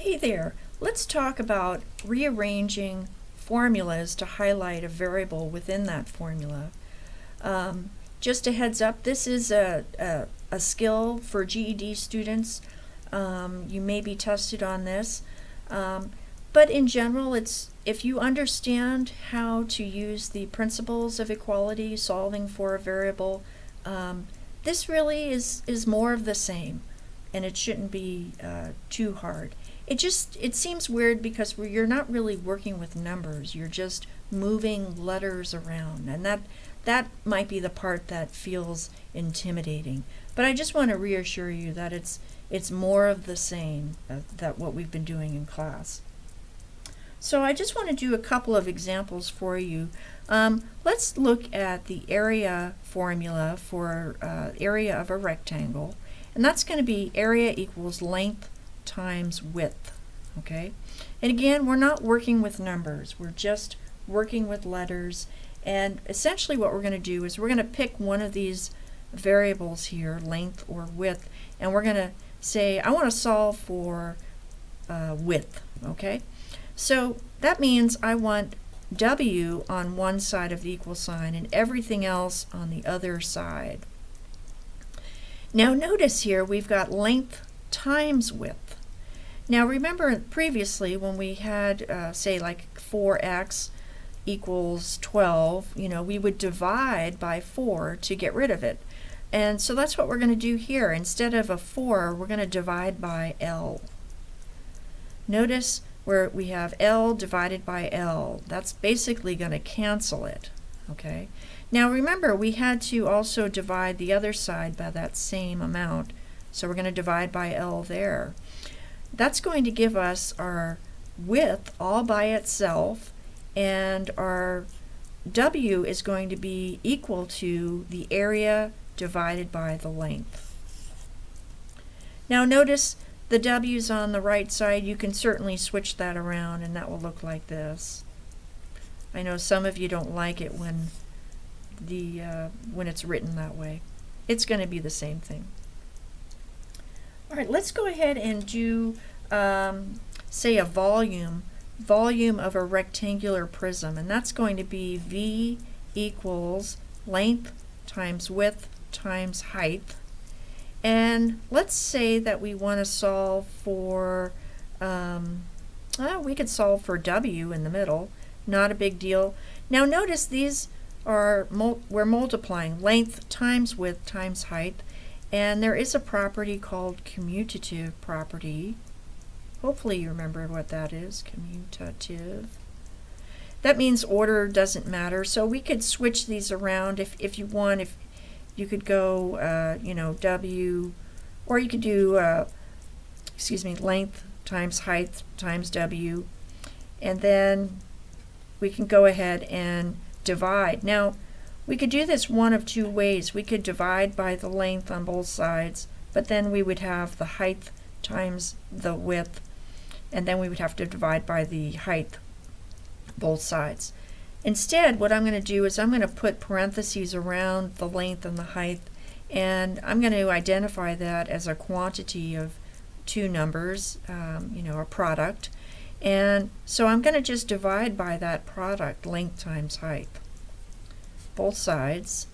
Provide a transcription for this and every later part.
Hey there, let's talk about rearranging formulas to highlight a variable within that formula. Just a heads up, this is a skill for GED students. You may be tested on this, but in general, it's if you understand how to use the principles of equality, solving for a variable, this really is more of the same, and it shouldn't be too hard. It seems weird because you're not really working with numbers, you're just moving letters around, and that might be the part that feels intimidating. But I just want to reassure you that it's more of the same that what we've been doing in class. So I just want to do a couple of examples for you. Let's look at the area formula for area of a rectangle, and that's going to be area equals length times width. Okay, and again, we're not working with numbers, we're just working with letters, and essentially what we're going to do is we're going to pick one of these variables here, length or width, and we're going to say I want to solve for width. Okay, so that means I want W on one side of the equal sign and everything else on the other side. Now notice here we've got length times width. Now remember previously when we had say like 4x equals 12, we would divide by 4 to get rid of it. And so that's what we're going to do here. Instead of a 4, we're going to divide by L. Notice where we have L divided by L. That's basically going to cancel it. Okay. Now remember, we had to also divide the other side by that same amount, so we're going to divide by L there. That's going to give us our width all by itself, and our W is going to be equal to the area divided by the length. Now notice the W's on the right side. You can certainly switch that around and that will look like this. I know some of you don't like it when it's written that way. It's going to be the same thing. All right, let's go ahead and do say a volume of a rectangular prism, and that's going to be V equals length times width times height. And let's say that we want to solve for we could solve for W in the middle, not a big deal. Now notice these are we're multiplying length times width times height, and there is a property called commutative property. Hopefully you remembered what that is, commutative. That means order doesn't matter, so we could switch these around if you want. If you could go, W, or you could do, length times height times W, and then we can go ahead and divide. Now, we could do this one of two ways. We could divide by the length on both sides, but then we would have the height times the width, and then we would have to divide by the height both sides. Instead, what I'm going to do is I'm going to put parentheses around the length and the height, and I'm going to identify that as a quantity of two numbers, a product. And so I'm going to just divide by that product, length times height, both sides.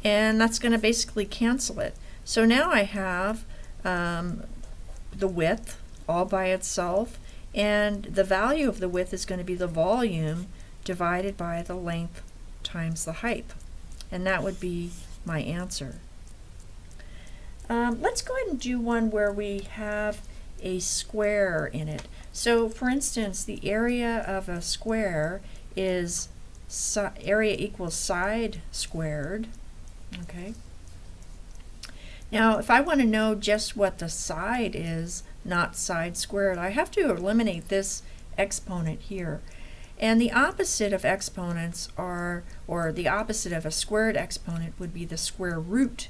And that's going to basically cancel it. So now I have the width all by itself, and the value of the width is going to be the volume divided by the length times the height. And that would be my answer. Let's go ahead and do one where we have a square in it. So for instance, the area of a square is area equals side squared. Okay. Now if I want to know just what the side is, not side squared, I have to eliminate this exponent here. And the opposite of exponents or the opposite of a squared exponent would be the square root.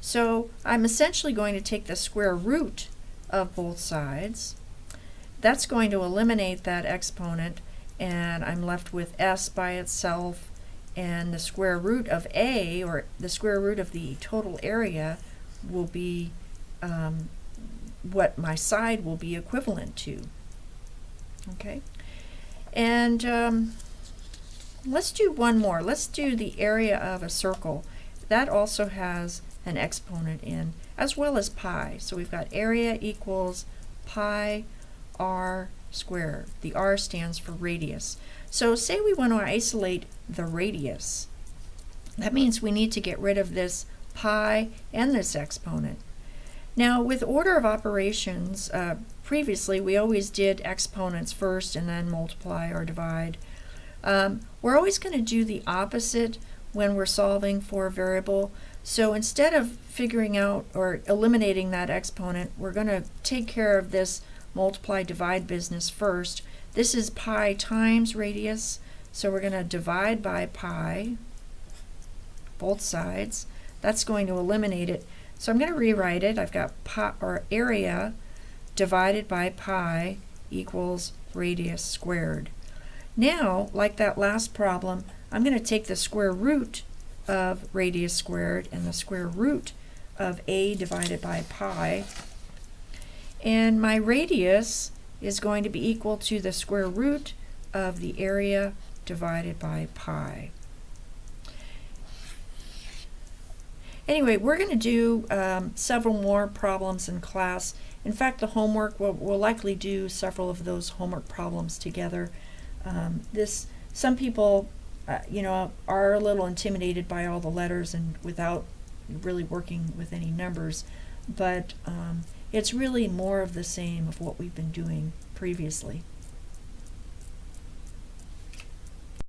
So I'm essentially going to take the square root of both sides. That's going to eliminate that exponent, and I'm left with s by itself, and the square root of a, or the square root of the total area, will be what my side will be equivalent to. Okay, and let's do one more. Let's do the area of a circle. That also has an exponent in, as well as pi. So we've got area equals pi r squared. The r stands for radius. So say we want to isolate the radius. That means we need to get rid of this pi and this exponent. Now with order of operations, previously we always did exponents first and then multiply or divide. We're always going to do the opposite when we're solving for a variable. So instead of figuring out or eliminating that exponent, we're going to take care of this multiply divide business first. This is pi times radius, so we're going to divide by pi, both sides. That's going to eliminate it. So I'm going to rewrite it. I've got pi, or area divided by pi equals radius squared. Now, like that last problem, I'm going to take the square root of radius squared and the square root of a divided by pi, and my radius is going to be equal to the square root of the area divided by pi. Anyway, we're going to do several more problems in class. In fact, the homework, we'll likely do several of those homework problems together. Some people are a little intimidated by all the letters and without really working with any numbers, but it's really more of the same of what we've been doing previously.